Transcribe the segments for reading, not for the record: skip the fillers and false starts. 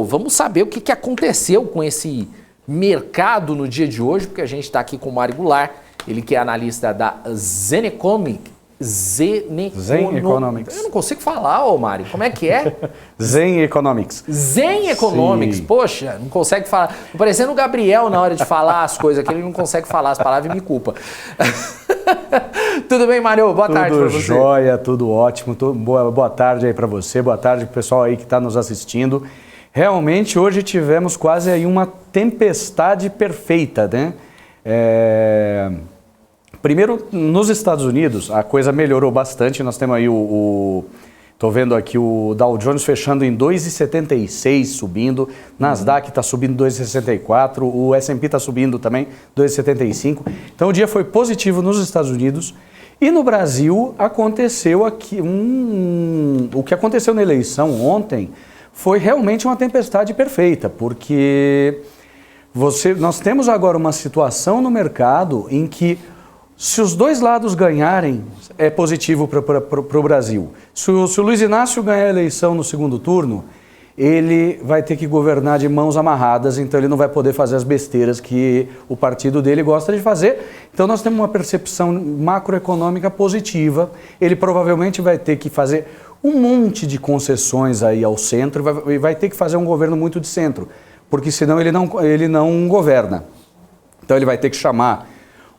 vamos saber o que aconteceu com esse mercado no dia de hoje, porque a gente está aqui com o Mário Goulart, ele que é analista da Zen Economics. Eu não consigo falar, ô Mário. Como é que é? Zen Economics. Zen Economics. Sim. Poxa, não consegue falar. Tô parecendo o Gabriel na hora de falar as coisas, que ele não consegue falar as palavras e me culpa. Tudo bem, Mário? Boa tarde para você. Tudo jóia, tudo ótimo. Boa tarde aí para você, boa tarde pro pessoal aí que está nos assistindo. Realmente, hoje tivemos quase aí uma tempestade perfeita, né? Primeiro, nos Estados Unidos, a coisa melhorou bastante. Nós temos aí estou vendo aqui o Dow Jones fechando em 2,76, subindo. Nasdaq está subindo 2,64. O S&P está subindo também 2,75. Então, o dia foi positivo nos Estados Unidos. E no Brasil, aconteceu aqui o que aconteceu na eleição ontem foi realmente uma tempestade perfeita, porque nós temos agora uma situação no mercado em que, se os dois lados ganharem, é positivo para o Brasil. Se o Luiz Inácio ganhar a eleição no segundo turno, ele vai ter que governar de mãos amarradas, então ele não vai poder fazer as besteiras que o partido dele gosta de fazer. Então nós temos uma percepção macroeconômica positiva. Ele provavelmente vai ter que fazer um monte de concessões aí ao centro e vai ter que fazer um governo muito de centro, porque senão ele não governa. Então ele vai ter que chamar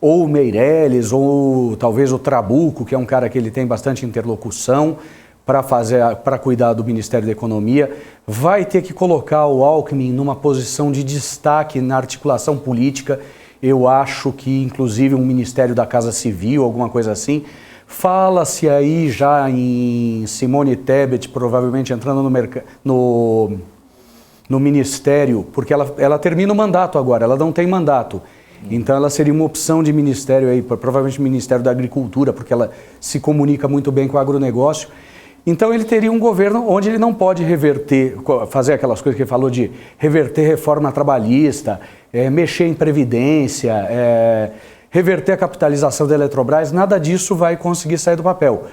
ou o Meirelles, ou talvez o Trabuco, que é um cara que ele tem bastante interlocução para cuidar do Ministério da Economia. Vai ter que colocar o Alckmin numa posição de destaque na articulação política. Eu acho que, inclusive, um Ministério da Casa Civil, alguma coisa assim. Fala-se aí já em Simone Tebet, provavelmente entrando no Ministério, porque ela termina o mandato agora, ela não tem mandato. Então ela seria uma opção de ministério aí, provavelmente o Ministério da Agricultura, porque ela se comunica muito bem com o agronegócio. Então ele teria um governo onde ele não pode fazer aquelas coisas que ele falou de reverter reforma trabalhista, mexer em previdência, reverter a capitalização da Eletrobras. Nada disso vai conseguir sair do papel.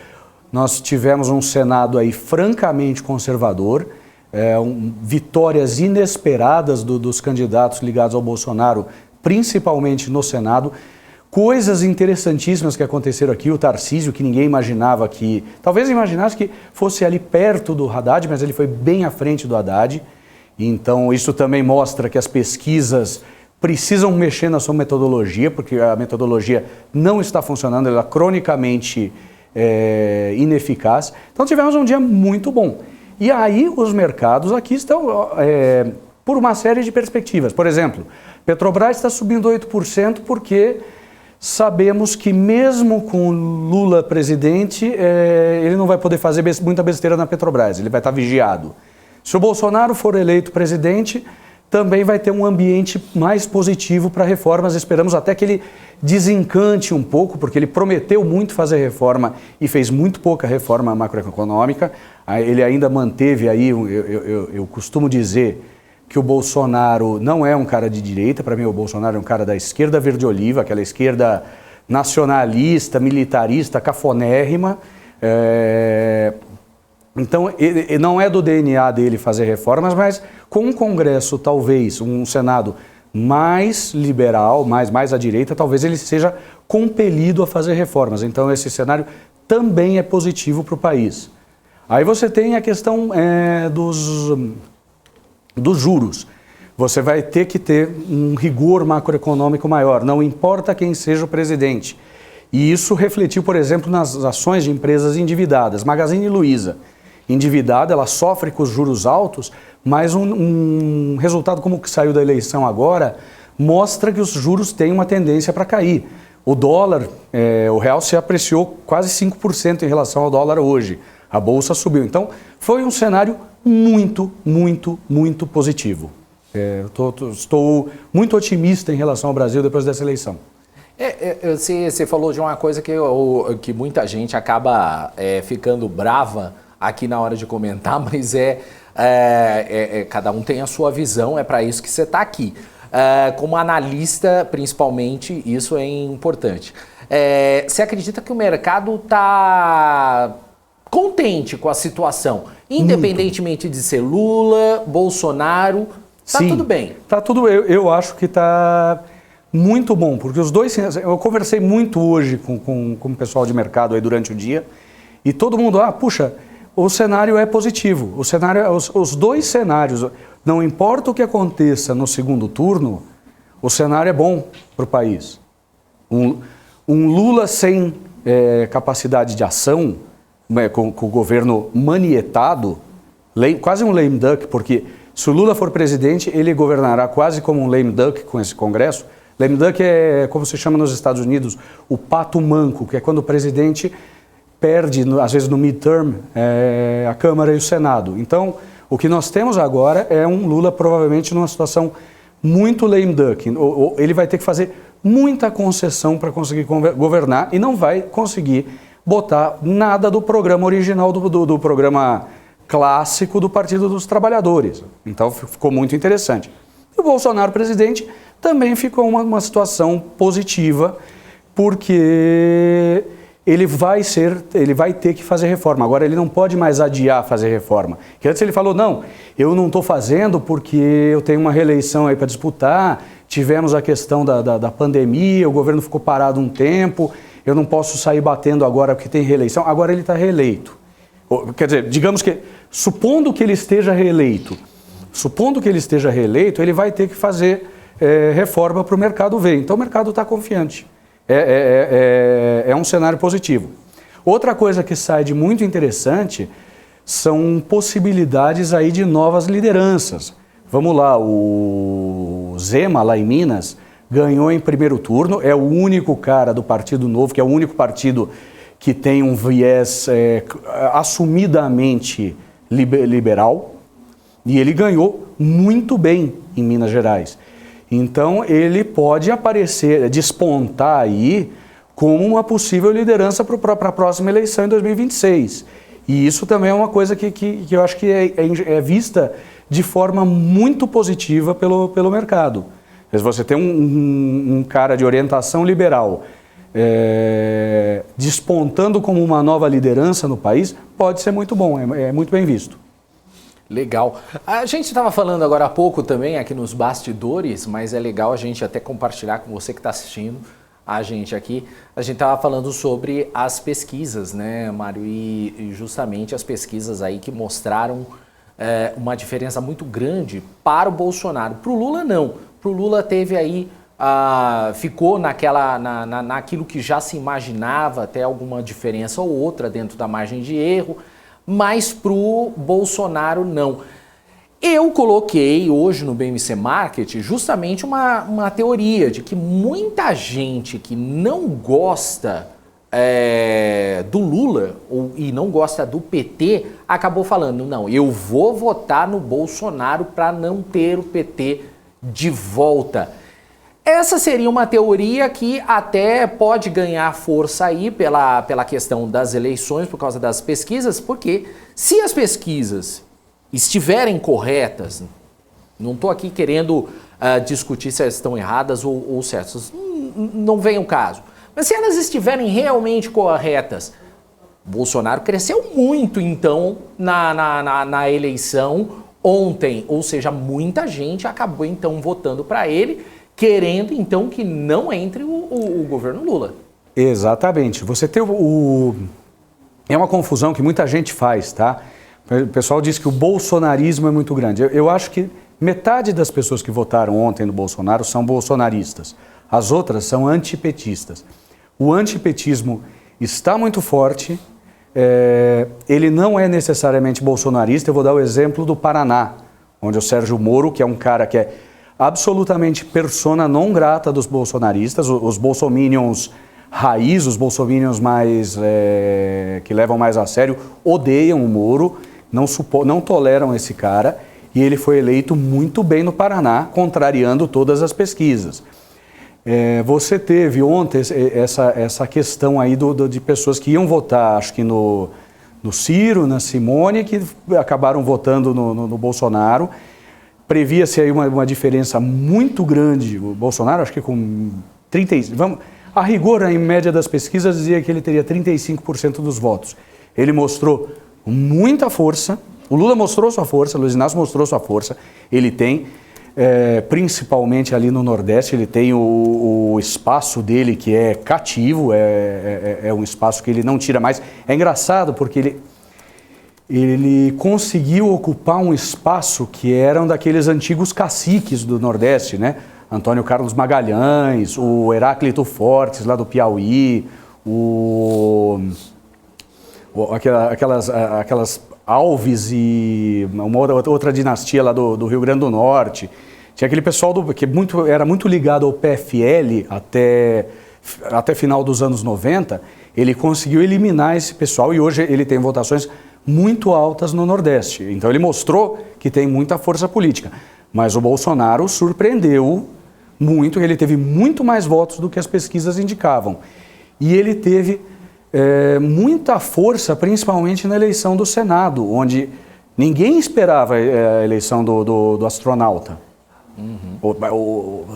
Nós tivemos um Senado aí francamente conservador, vitórias inesperadas dos candidatos ligados ao Bolsonaro, principalmente no Senado, coisas interessantíssimas que aconteceram aqui. O Tarcísio, que ninguém imaginava talvez imaginasse que fosse ali perto do Haddad, mas ele foi bem à frente do Haddad. Então isso também mostra que as pesquisas precisam mexer na sua metodologia, porque a metodologia não está funcionando, ela é cronicamente ineficaz. Então tivemos um dia muito bom. E aí os mercados aqui estão por uma série de perspectivas. Por exemplo, Petrobras está subindo 8% porque sabemos que mesmo com Lula presidente, ele não vai poder fazer muita besteira na Petrobras, ele vai estar vigiado. Se o Bolsonaro for eleito presidente, também vai ter um ambiente mais positivo para reformas. Esperamos até que ele desencante um pouco, porque ele prometeu muito fazer reforma e fez muito pouca reforma macroeconômica. Ele ainda manteve aí, eu costumo dizer que o Bolsonaro não é um cara de direita. Para mim o Bolsonaro é um cara da esquerda verde-oliva, aquela esquerda nacionalista, militarista, cafonérrima. Então não é do DNA dele fazer reformas, mas com um Congresso, talvez, um Senado mais liberal, mais à direita, talvez ele seja compelido a fazer reformas. Então esse cenário também é positivo para o país. Aí você tem a questão dos juros. Você vai ter que ter um rigor macroeconômico maior, não importa quem seja o presidente. E isso refletiu, por exemplo, nas ações de empresas endividadas. Magazine Luiza, endividada, ela sofre com os juros altos, mas um resultado como o que saiu da eleição agora mostra que os juros têm uma tendência para cair. O dólar, o real se apreciou quase 5% em relação ao dólar hoje. A bolsa subiu. Então, foi um cenário muito, muito, muito positivo. Estou muito otimista em relação ao Brasil depois dessa eleição. Você falou de uma coisa que muita gente acaba ficando brava aqui na hora de comentar, mas cada um tem a sua visão, é para isso que você está aqui. Como analista, principalmente, isso é importante. Você acredita que o mercado está contente com a situação, independentemente de ser Lula, Bolsonaro, tá tudo bem. Tá tudo, eu acho que tá muito bom, porque os dois, eu conversei muito hoje com o pessoal de mercado aí durante o dia, e todo mundo, puxa, o cenário é positivo, os dois cenários, não importa o que aconteça no segundo turno, o cenário é bom para o país. Um Lula sem capacidade de ação, com o governo manietado, quase um lame duck, porque se o Lula for presidente, ele governará quase como um lame duck com esse Congresso. Lame duck é, como se chama nos Estados Unidos, o pato manco, que é quando o presidente perde, às vezes no midterm, a Câmara e o Senado. Então, o que nós temos agora é um Lula provavelmente numa situação muito lame duck. Ele vai ter que fazer muita concessão para conseguir governar e não vai conseguir botar nada do programa original, do programa clássico do Partido dos Trabalhadores. Então ficou muito interessante. E o Bolsonaro presidente também ficou uma situação positiva, porque ele vai ter que fazer reforma. Agora ele não pode mais adiar fazer reforma. Que antes ele falou, não, eu não estou fazendo porque eu tenho uma reeleição aí para disputar, tivemos a questão da pandemia, o governo ficou parado um tempo, eu não posso sair batendo agora porque tem reeleição. Agora ele está reeleito. Quer dizer, digamos que, supondo que ele esteja reeleito, ele vai ter que fazer reforma para o mercado ver. Então o mercado está confiante. É um cenário positivo. Outra coisa que sai de muito interessante são possibilidades aí de novas lideranças. Vamos lá, o Zema, lá em Minas, ganhou em primeiro turno, é o único cara do Partido Novo, que é o único partido que tem um viés assumidamente liberal, e ele ganhou muito bem em Minas Gerais. Então ele pode aparecer, despontar aí como uma possível liderança para a próxima eleição em 2026. E isso também é uma coisa que eu acho que é vista de forma muito positiva pelo mercado. Se você tem um cara de orientação liberal despontando como uma nova liderança no país, pode ser muito bom, é muito bem visto. Legal. A gente estava falando agora há pouco também aqui nos bastidores, mas é legal a gente até compartilhar com você que está assistindo a gente aqui. A gente estava falando sobre as pesquisas, né, Mário? E justamente as pesquisas aí que mostraram uma diferença muito grande para o Bolsonaro. Para o Lula, não. Para o Lula teve aí, ficou naquilo que já se imaginava, até alguma diferença ou outra dentro da margem de erro, mas para o Bolsonaro não. Eu coloquei hoje no BMC Market justamente uma teoria de que muita gente que não gosta do Lula e não gosta do PT acabou falando, não, eu vou votar no Bolsonaro para não ter o PT de volta. Essa seria uma teoria que até pode ganhar força aí pela questão das eleições, por causa das pesquisas, porque se as pesquisas estiverem corretas, não estou aqui querendo discutir se elas estão erradas ou certas, não vem o caso, mas se elas estiverem realmente corretas, Bolsonaro cresceu muito então na eleição ontem, ou seja, muita gente acabou então votando para ele, querendo então que não entre o governo Lula. Exatamente. Você tem é uma confusão que muita gente faz, tá? O pessoal diz que o bolsonarismo é muito grande. Eu acho que metade das pessoas que votaram ontem no Bolsonaro são bolsonaristas. As outras são antipetistas. O antipetismo está muito forte, ele não é necessariamente bolsonarista. Eu vou dar o exemplo do Paraná, onde o Sérgio Moro, que é um cara que é absolutamente persona non grata dos bolsonaristas, os bolsominions raiz, os bolsominions mais que levam mais a sério, odeiam o Moro, não toleram esse cara, e ele foi eleito muito bem no Paraná, contrariando todas as pesquisas. Você teve ontem essa questão aí de pessoas que iam votar, acho que no Ciro, na Simone, que acabaram votando no Bolsonaro. Previa-se aí uma diferença muito grande. O Bolsonaro, acho que com 30... a rigor, em média das pesquisas, dizia que ele teria 35% dos votos. Ele mostrou muita força, o Lula mostrou sua força, o Luiz Inácio mostrou sua força, ele tem, principalmente ali no Nordeste, ele tem o espaço dele que é cativo, é um espaço que ele não tira mais. É engraçado porque ele conseguiu ocupar um espaço que eram daqueles antigos caciques do Nordeste, né? Antônio Carlos Magalhães, o Heráclito Fortes, lá do Piauí, aquelas Alves e uma outra dinastia lá do Rio Grande do Norte. Tinha aquele pessoal que era muito ligado ao PFL até final dos anos 90. Ele conseguiu eliminar esse pessoal e hoje ele tem votações muito altas no Nordeste. Então ele mostrou que tem muita força política. Mas o Bolsonaro surpreendeu muito, ele teve muito mais votos do que as pesquisas indicavam. E ele teve muita força, principalmente na eleição do Senado, onde ninguém esperava a eleição do astronauta.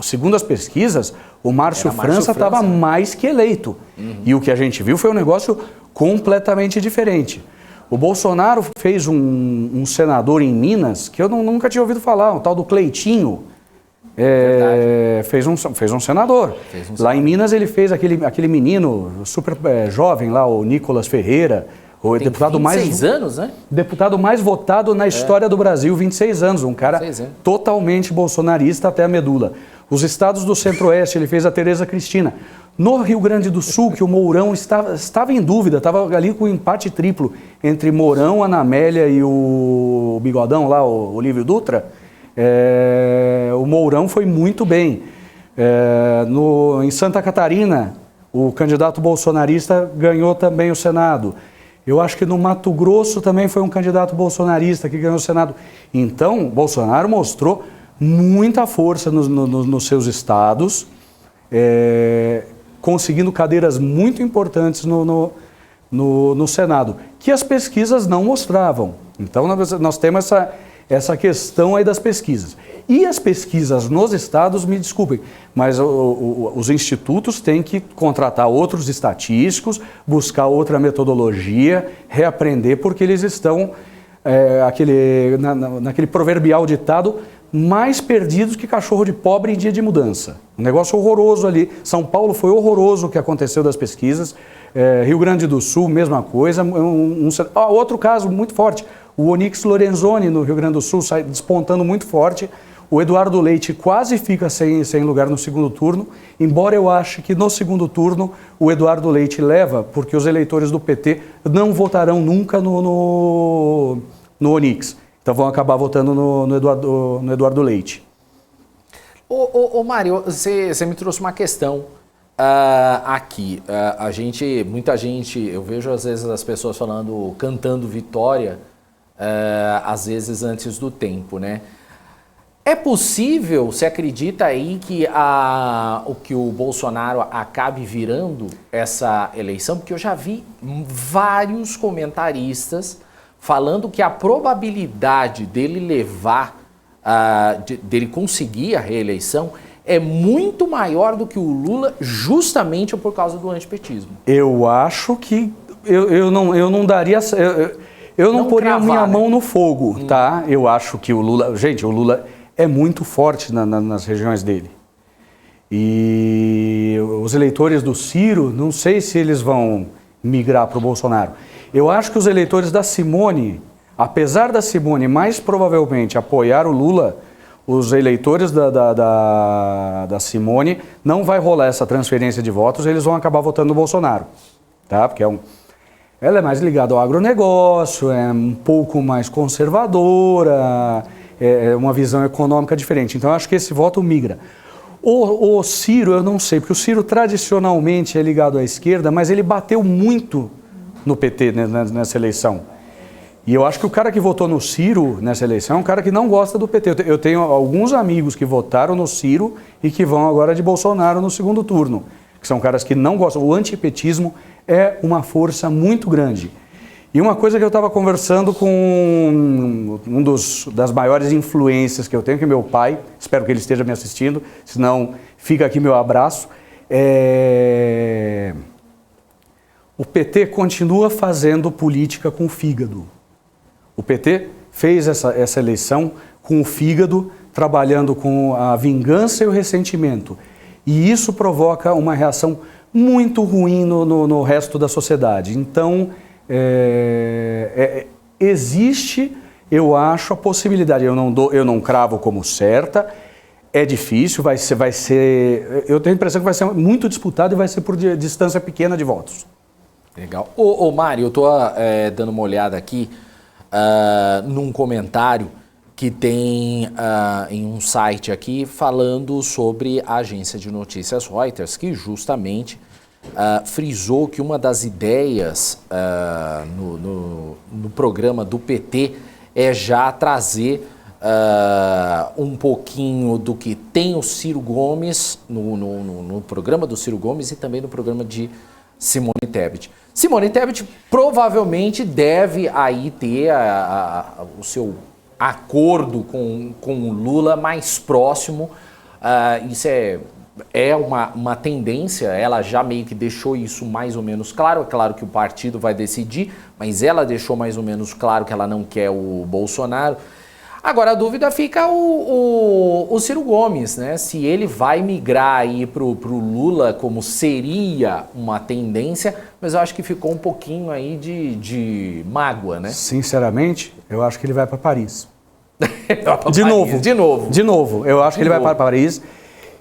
Segundo as pesquisas, o Márcio França estava mais que eleito. E o que a gente viu foi um negócio completamente diferente. O Bolsonaro fez um senador em Minas, que eu nunca tinha ouvido falar, um tal do Cleitinho. Fez um senador. Lá em Minas ele fez aquele menino super jovem lá, o Nicolas Ferreira, o tem deputado 26 anos, né? Deputado mais votado na história do Brasil, 26 anos, um cara totalmente bolsonarista até a medula. Os estados do Centro-Oeste, ele fez a Tereza Cristina. No Rio Grande do Sul, que o Mourão estava em dúvida, estava ali com o empate triplo entre Mourão, Ana Amélia e o Bigodão lá, o Olívio Dutra, o Mourão foi muito bem. Em Santa Catarina, o candidato bolsonarista ganhou também o Senado. Eu acho que no Mato Grosso também foi um candidato bolsonarista que ganhou o Senado. Então, Bolsonaro mostrou muita força nos seus estados, conseguindo cadeiras muito importantes no Senado, que as pesquisas não mostravam. Então, nós temos essa questão aí das pesquisas. E as pesquisas nos estados, me desculpem, mas os institutos têm que contratar outros estatísticos, buscar outra metodologia, reaprender, porque eles estão naquele proverbial ditado, mais perdidos que cachorro de pobre em dia de mudança. Um negócio horroroso ali. São Paulo foi horroroso o que aconteceu das pesquisas. Rio Grande do Sul, mesma coisa. Outro caso muito forte, o Onyx Lorenzoni no Rio Grande do Sul, sai despontando muito forte. O Eduardo Leite quase fica sem lugar no segundo turno, embora eu ache que no segundo turno o Eduardo Leite leva, porque os eleitores do PT não votarão nunca no Onyx. Então vão acabar votando no Eduardo Leite. Ô Mário, você me trouxe uma questão aqui. Muita gente, eu vejo às vezes as pessoas cantando vitória, às vezes antes do tempo, né? É possível, você acredita aí que o Bolsonaro acabe virando essa eleição? Porque eu já vi vários comentaristas falando que a probabilidade dele dele conseguir a reeleição é muito maior do que o Lula, justamente por causa do antipetismo. Eu acho que eu não daria... Eu não poria minha mão no fogo, tá? Eu acho que o Lula... Gente, o Lula é muito forte nas regiões dele. E os eleitores do Ciro, não sei se eles vão migrar para o Bolsonaro. Eu acho que os eleitores da Simone, apesar da Simone mais provavelmente apoiar o Lula, os eleitores da Simone não vai rolar essa transferência de votos, eles vão acabar votando no Bolsonaro, tá? Porque ela é mais ligada ao agronegócio, é um pouco mais conservadora, é uma visão econômica diferente. Então, eu acho que esse voto migra. O Ciro, eu não sei, porque o Ciro tradicionalmente é ligado à esquerda, mas ele bateu muito no PT nessa eleição. E eu acho que o cara que votou no Ciro nessa eleição é um cara que não gosta do PT. Eu tenho alguns amigos que votaram no Ciro e que vão agora de Bolsonaro no segundo turno, que são caras que não gostam. O antipetismo é uma força muito grande. E uma coisa que eu estava conversando com das maiores influências que eu tenho, que é meu pai, espero que ele esteja me assistindo, senão fica aqui meu abraço. o PT continua fazendo política com o fígado. O PT fez essa eleição com o fígado, trabalhando com a vingança e o ressentimento. E isso provoca uma reação muito ruim no resto da sociedade. Então, existe, eu acho, a possibilidade. Eu não cravo como certa, é difícil, vai ser. Eu tenho a impressão que vai ser muito disputado e vai ser por distância pequena de votos. Legal. Ô Mário, eu estou dando uma olhada aqui num comentário que tem em um site aqui falando sobre a agência de notícias Reuters, que justamente frisou que uma das ideias no programa do PT é já trazer um pouquinho do que tem o Ciro Gomes no programa do Ciro Gomes e também no programa de Simone Tebet. Simone Tebet provavelmente deve aí ter o seu acordo com o Lula mais próximo. Isso é uma tendência, ela já meio que deixou isso mais ou menos claro. É claro que o partido vai decidir, mas ela deixou mais ou menos claro que ela não quer o Bolsonaro. Agora a dúvida fica o Ciro Gomes, né? Se ele vai migrar aí pro Lula, como seria uma tendência, mas eu acho que ficou um pouquinho aí de mágoa, né? Sinceramente, eu acho que ele vai para Paris. De novo. Eu acho que ele vai para Paris.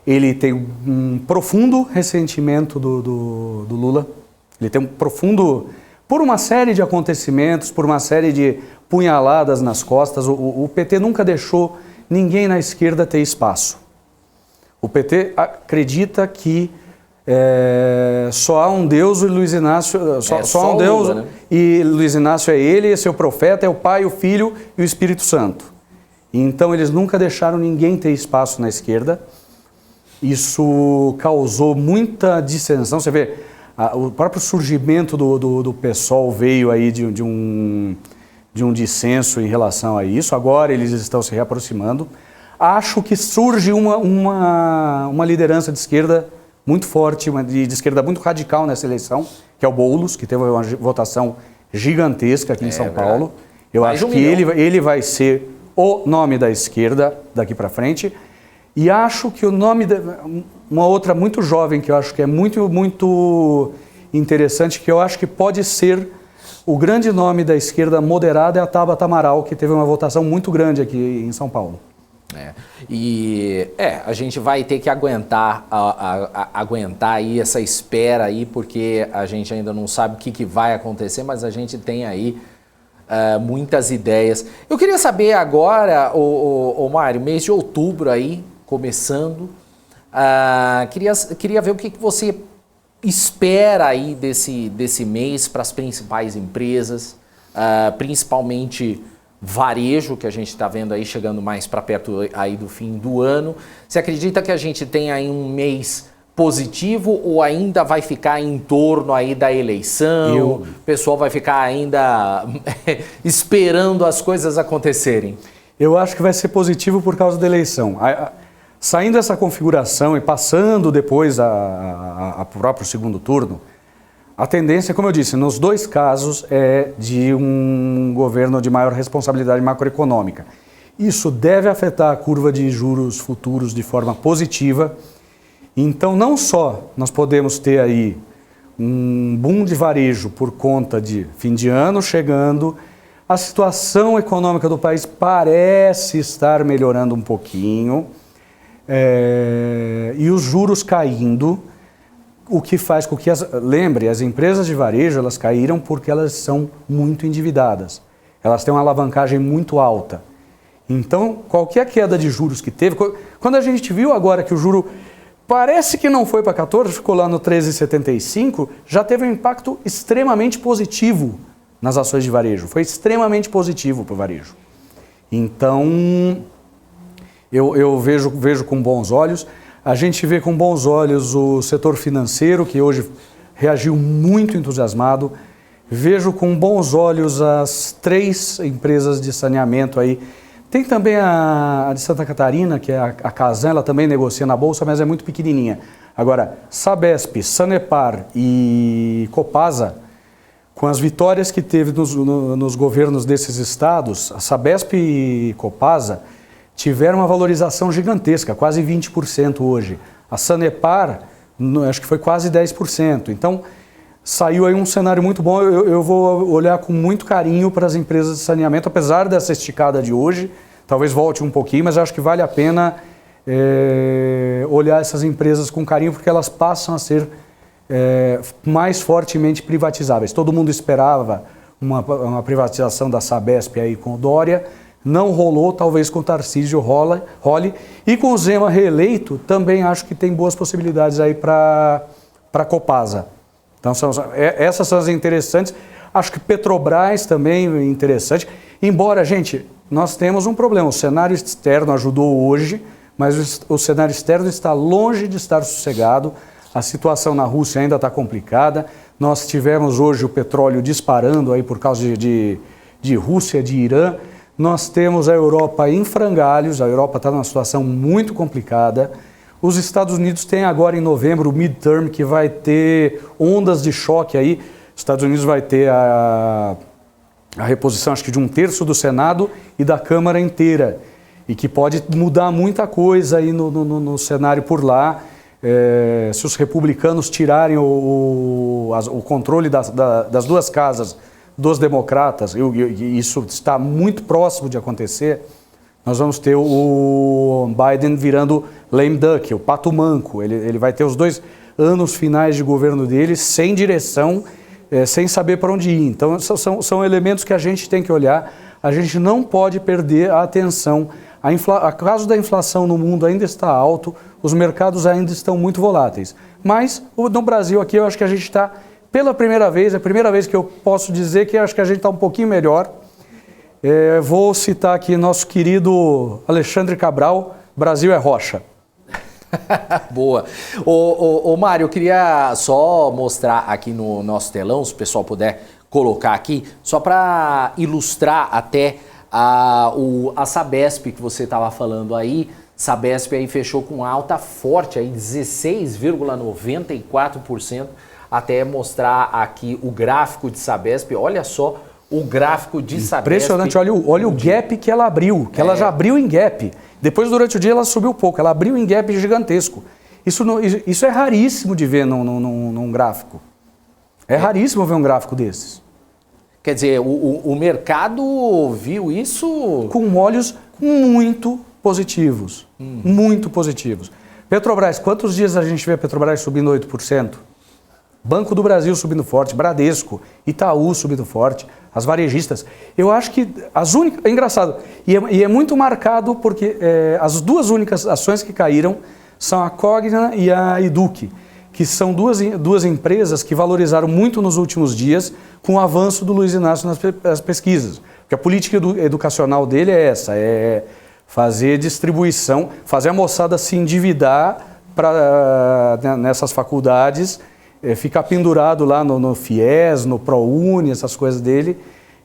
Ele tem um profundo ressentimento do Lula. Ele tem um profundo... Por uma série de acontecimentos, por uma série de punhaladas nas costas, o PT nunca deixou ninguém na esquerda ter espaço. O PT acredita que só há um Deus e Luiz Inácio... Só há um Deus, Lula, né? E Luiz Inácio é ele, é seu profeta, é o Pai, o Filho e o Espírito Santo. Então eles nunca deixaram ninguém ter espaço na esquerda. Isso causou muita dissensão. Você vê, o próprio surgimento do PSOL veio aí de um dissenso em relação a isso. Agora eles estão se reaproximando. Acho que surge uma liderança de esquerda muito forte, de esquerda muito radical nessa eleição, que é o Boulos, que teve uma votação gigantesca aqui em São Paulo. Eu acho que ele vai ser o nome da esquerda daqui para frente. E acho que o nome... Uma outra muito jovem, que eu acho que é muito, muito interessante, que eu acho que pode ser o grande nome da esquerda moderada, é a Tabata Amaral, que teve uma votação muito grande aqui em São Paulo. A gente vai ter que aguentar aí essa espera aí, porque a gente ainda não sabe o que vai acontecer, mas a gente tem aí muitas ideias. Eu queria saber agora, Mário, mês de outubro aí, começando, queria ver o que você espera aí desse mês para as principais empresas, principalmente varejo, que a gente está vendo aí chegando mais para perto aí do fim do ano. Você acredita que a gente tem aí um mês positivo ou ainda vai ficar em torno aí da eleição? O pessoal vai ficar ainda esperando as coisas acontecerem? Eu acho que vai ser positivo por causa da eleição. Saindo essa configuração e passando depois a próprio segundo turno, a tendência, como eu disse, nos dois casos é de um governo de maior responsabilidade macroeconômica. Isso deve afetar a curva de juros futuros de forma positiva. Então, não só nós podemos ter aí um boom de varejo por conta de fim de ano chegando, a situação econômica do país parece estar melhorando um pouquinho, e os juros caindo, o que faz com que, lembre, as empresas de varejo, elas caíram porque elas são muito endividadas. Elas têm uma alavancagem muito alta. Então, qualquer queda de juros que teve, quando a gente viu agora que o juro parece que não foi para 14, ficou lá no 13,75, já teve um impacto extremamente positivo nas ações de varejo. Foi extremamente positivo para o varejo. Então, eu vejo com bons olhos. A gente vê com bons olhos o setor financeiro, que hoje reagiu muito entusiasmado. Vejo com bons olhos as 3 empresas de saneamento aí. Tem também a de Santa Catarina, que é a Casan, ela também negocia na Bolsa, mas é muito pequenininha. Agora, Sabesp, Sanepar e Copasa com as vitórias que teve nos governos desses estados, a Sabesp e Copasa tiveram uma valorização gigantesca, quase 20% hoje. A Sanepar, acho que foi quase 10%. Então, saiu aí um cenário muito bom. Eu vou olhar com muito carinho para as empresas de saneamento, apesar dessa esticada de hoje. Talvez volte um pouquinho, mas acho que vale a pena olhar essas empresas com carinho, porque elas passam a ser mais fortemente privatizáveis. Todo mundo esperava uma privatização da Sabesp aí com o Dória, não rolou, talvez com o Tarcísio role, e com o Zema reeleito, também acho que tem boas possibilidades aí para a Copasa. Então, essas são as interessantes. Acho que Petrobras também é interessante, embora, gente, nós temos um problema, o cenário externo ajudou hoje, mas o cenário externo está longe de estar sossegado. A situação na Rússia ainda está complicada. Nós tivemos hoje o petróleo disparando aí por causa de Rússia, de Irã. Nós temos a Europa em frangalhos, a Europa está numa situação muito complicada. Os Estados Unidos têm agora em novembro o midterm, que vai ter ondas de choque aí. Os Estados Unidos vai ter a reposição, acho que de 1/3 do Senado e da Câmara inteira. E que pode mudar muita coisa aí no cenário por lá. Se os republicanos tirarem o controle das duas casas dos democratas, e isso está muito próximo de acontecer, nós vamos ter o Biden virando lame duck, o pato manco. Ele vai ter os 2 anos finais de governo dele sem direção, sem saber para onde ir. Então, são elementos que a gente tem que olhar. A gente não pode perder a atenção. A caso da inflação no mundo ainda está alto, os mercados ainda estão muito voláteis. Mas no Brasil aqui eu acho que a gente está, pela primeira vez, é a primeira vez que eu posso dizer que eu acho que a gente está um pouquinho melhor. Vou citar aqui nosso querido Alexandre Cabral, Brasil é rocha. Boa. Ô Mário, eu queria só mostrar aqui no nosso telão, se o pessoal puder colocar aqui, só para ilustrar até a Sabesp que você estava falando aí. Sabesp aí fechou com alta forte, aí 16,94%, até mostrar aqui o gráfico de Sabesp. Olha só o gráfico de Sabesp. Impressionante, olha o gap que ela abriu, que ela já abriu em gap. Depois, durante o dia, ela subiu pouco, ela abriu em gap gigantesco. Isso é raríssimo de ver num gráfico. É raríssimo ver um gráfico desses. Quer dizer, o mercado viu isso com olhos muito positivos. Muito positivos. Petrobras, quantos dias a gente vê a Petrobras subindo 8%? Banco do Brasil subindo forte, Bradesco, Itaú subindo forte, as varejistas. Eu acho que as únicas... É engraçado, e é muito marcado porque as 2 únicas ações que caíram são a Cogna e a Educ, que são duas empresas que valorizaram muito nos últimos dias com o avanço do Luiz Inácio nas pesquisas. Porque a política educacional dele é essa, é fazer distribuição, fazer a moçada se endividar nessas faculdades, ficar pendurado lá no FIES, no ProUni, essas coisas dele,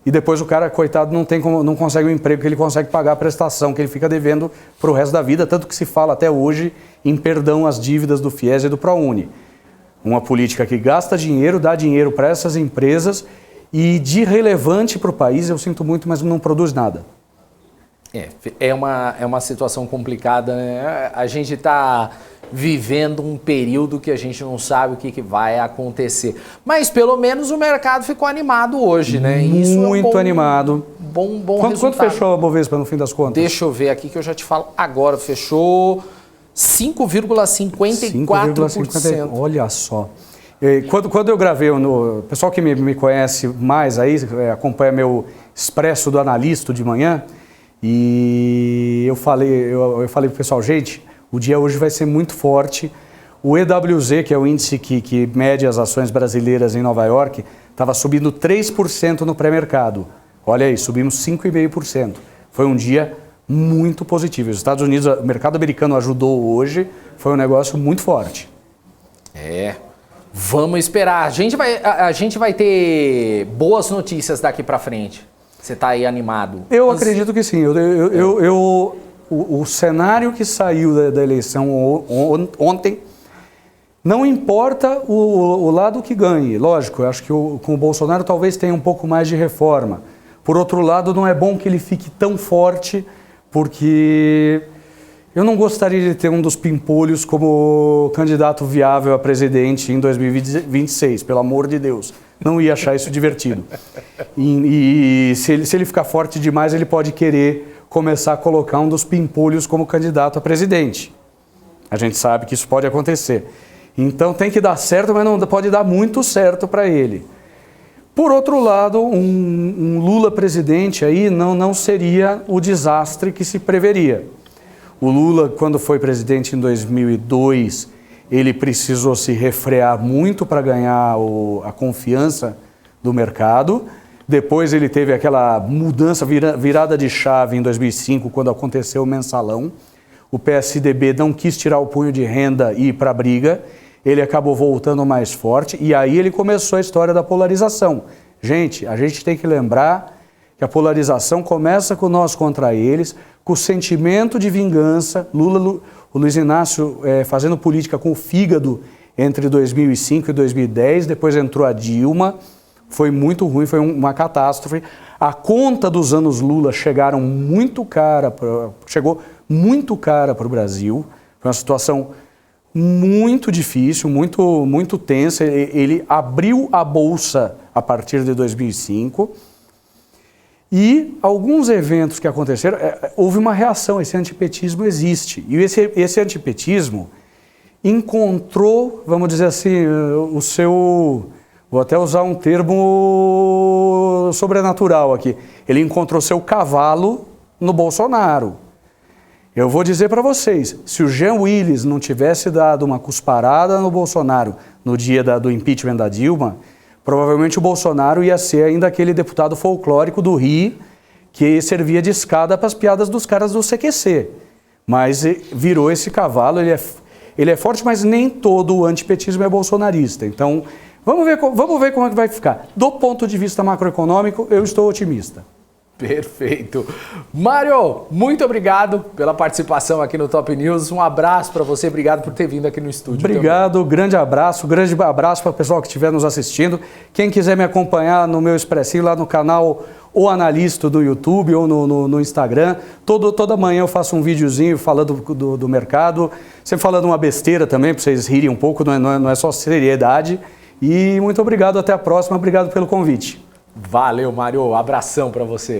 e depois o cara, coitado, não consegue um emprego que ele consegue pagar a prestação que ele fica devendo para o resto da vida, tanto que se fala até hoje em perdão às dívidas do FIES e do ProUni. Uma política que gasta dinheiro, dá dinheiro para essas empresas e de relevante para o país, eu sinto muito, mas não produz nada. É uma situação complicada, né? A gente está vivendo um período que a gente não sabe o que vai acontecer. Mas pelo menos o mercado ficou animado hoje, né? Isso muito animado. Bom resultado. Quanto fechou a Bovespa no fim das contas? Deixa eu ver aqui que eu já te falo agora. Fechou 5,54%. Olha só. Quando eu gravei, o pessoal que me conhece mais aí, acompanha meu Expresso do Analista de manhã, e eu falei pro pessoal, gente, o dia hoje vai ser muito forte. O EWZ, que é o índice que mede as ações brasileiras em Nova York, estava subindo 3% no pré-mercado. Olha aí, subimos 5,5%. Foi um dia muito positivo. Os Estados Unidos, o mercado americano ajudou hoje, foi um negócio muito forte. Vamos esperar. A gente vai ter boas notícias daqui para frente. Você está aí animado? Eu acredito que sim. O cenário que saiu da eleição ontem Não importa o lado que ganhe, lógico, eu acho que com o Bolsonaro talvez tenha um pouco mais de reforma. Por outro lado, não é bom que ele fique tão forte, porque eu não gostaria de ter um dos pimpolhos como candidato viável a presidente em 2026, pelo amor de Deus. Não ia achar isso divertido. E se ele ficar forte demais, ele pode querer começar a colocar um dos pimpolhos como candidato a presidente. A gente sabe que isso pode acontecer. Então tem que dar certo, mas não pode dar muito certo para ele. Por outro lado, um Lula presidente aí não seria o desastre que se preveria. O Lula, quando foi presidente em 2002, ele precisou se refrear muito para ganhar a confiança do mercado. Depois ele teve aquela mudança, virada de chave em 2005, quando aconteceu o mensalão. O PSDB não quis tirar o punho de renda e ir para a briga. Ele acabou voltando mais forte e aí ele começou a história da polarização. Gente, a gente tem que lembrar que a polarização começa com nós contra eles, com o sentimento de vingança. O Luiz Inácio fazendo política com o fígado entre 2005 e 2010, depois entrou a Dilma, foi muito ruim, foi uma catástrofe. A conta dos anos Lula chegou muito cara para o Brasil, foi uma situação muito difícil, muito tensa. Ele abriu a bolsa a partir de 2005 e alguns eventos que aconteceram, houve uma reação, esse antipetismo existe. E esse antipetismo encontrou, vamos dizer assim, o seu, vou até usar um termo sobrenatural aqui, ele encontrou seu cavalo no Bolsonaro. Eu vou dizer para vocês, se o Jean Willis não tivesse dado uma cusparada no Bolsonaro no dia do impeachment da Dilma, provavelmente o Bolsonaro ia ser ainda aquele deputado folclórico do Rio que servia de escada para as piadas dos caras do CQC. Mas virou esse cavalo, ele é forte, mas nem todo o antipetismo é bolsonarista. Então, vamos ver como é que vai ficar. Do ponto de vista macroeconômico, eu estou otimista. Perfeito. Mário, muito obrigado pela participação aqui no Top News. Um abraço para você, obrigado por ter vindo aqui no estúdio. Obrigado, também. Grande abraço para o pessoal que estiver nos assistindo. Quem quiser me acompanhar no meu expressinho lá no canal O Analista do YouTube ou no Instagram, toda manhã eu faço um videozinho falando do mercado, sempre falando uma besteira também, para vocês rirem um pouco, não é só seriedade. E muito obrigado, até a próxima, obrigado pelo convite. Valeu, Mário, abração para você.